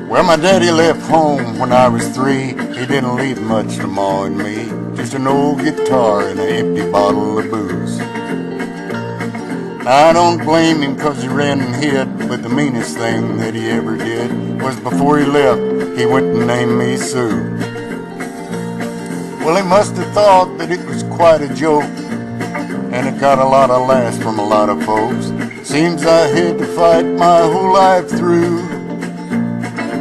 Well, my daddy left home when I was 3. He didn't leave much to Ma and me, just an old guitar and an empty bottle of booze. Now, I don't blame him 'cause he ran and hid, but the meanest thing that he ever did was before he left, he went and named me Sue. Well, he must have thought that it was quite a joke, and it got a lot of laughs from a lot of folks. Seems I had to fight my whole life through.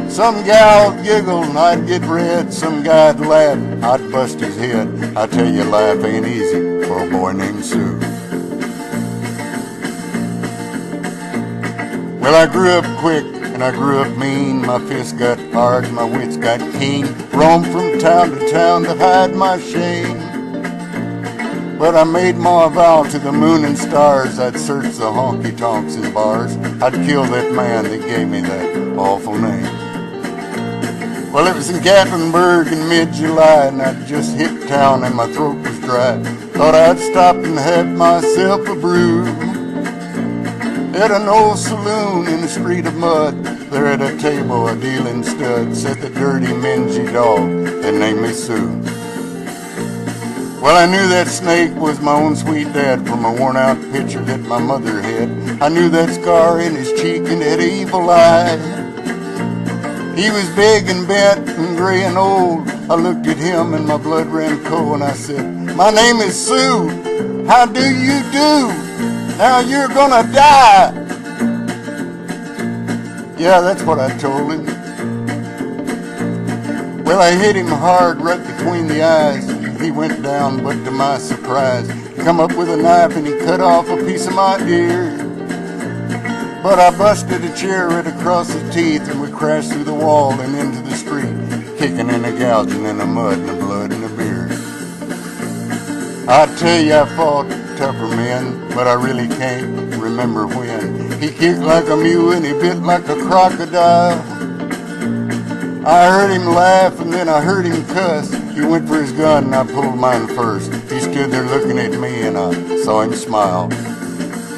Some gal'd giggle and I'd get red, some guy'd laugh, I'd bust his head. I tell you, life ain't easy for a boy named Sue. Well, I grew up quick and I grew up mean. My fists got hard, my wits got keen. Roamed from town to town to hide my shame. But I made Ma vow to the moon and stars I'd search the honky-tonks and bars. I'd kill that man that gave me that awful name. Well, it was in Gatlinburg in mid-July, and I'd just hit town and my throat was dry. Thought I'd stop and have myself a brew at an old saloon in a street of mud. There at a table, a dealing stud, sat the dirty, mangy dog that named me Sue. Well, I knew that snake was my own sweet dad from a worn-out picture that my mother had. I knew that scar in his cheek and that evil eye. He was big and bent and gray and old. I looked at him and my blood ran cold, and I said, "My name is Sue. How do you do? Now you're gonna die." Yeah, that's what I told him. Well, I hit him hard right between the eyes. He went down, but to my surprise, he come up with a knife and he cut off a piece of my ear. But I busted a chair right across his teeth, and we crashed through the wall and into the street, kicking and a gouging in the mud and the blood and the beer. I tell you, I fought tougher men, but I really can't remember when. He kicked like a mule and he bit like a crocodile. I heard him laugh and then I heard him cuss. He went for his gun and I pulled mine first. He stood there looking at me and I saw him smile.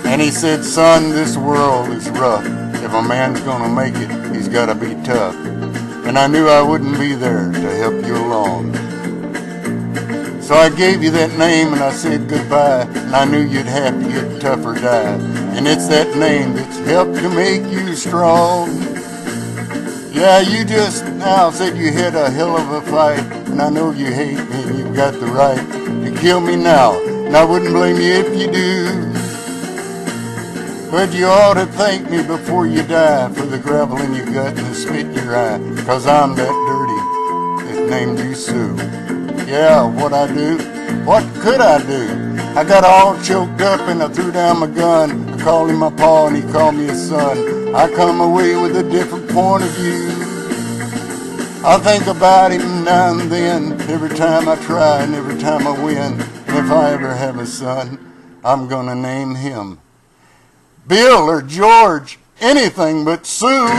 And he said, "Son, this world is rough. If a man's gonna make it, he's gotta be tough." And I knew I wouldn't be there to help you along. So I gave you that name and I said goodbye, and I knew you'd have to get tough or die. And it's that name that's helped to make you strong. Yeah, you just now said you had a hell of a fight, and I know you hate me and you've got the right to kill me now, and I wouldn't blame you if you do. But you ought to thank me before you die for the gravel in your gut and the spit in your eye, 'cause I'm that dirty that named you Sue. Yeah, what I do? What could I do? I got all choked up and I threw down my gun. I called him my pa and he called me his son. I come away with a different point of view. I think about him now and then, every time I try and every time I win. And if I ever have a son, I'm gonna name him Bill or George, anything but Sue.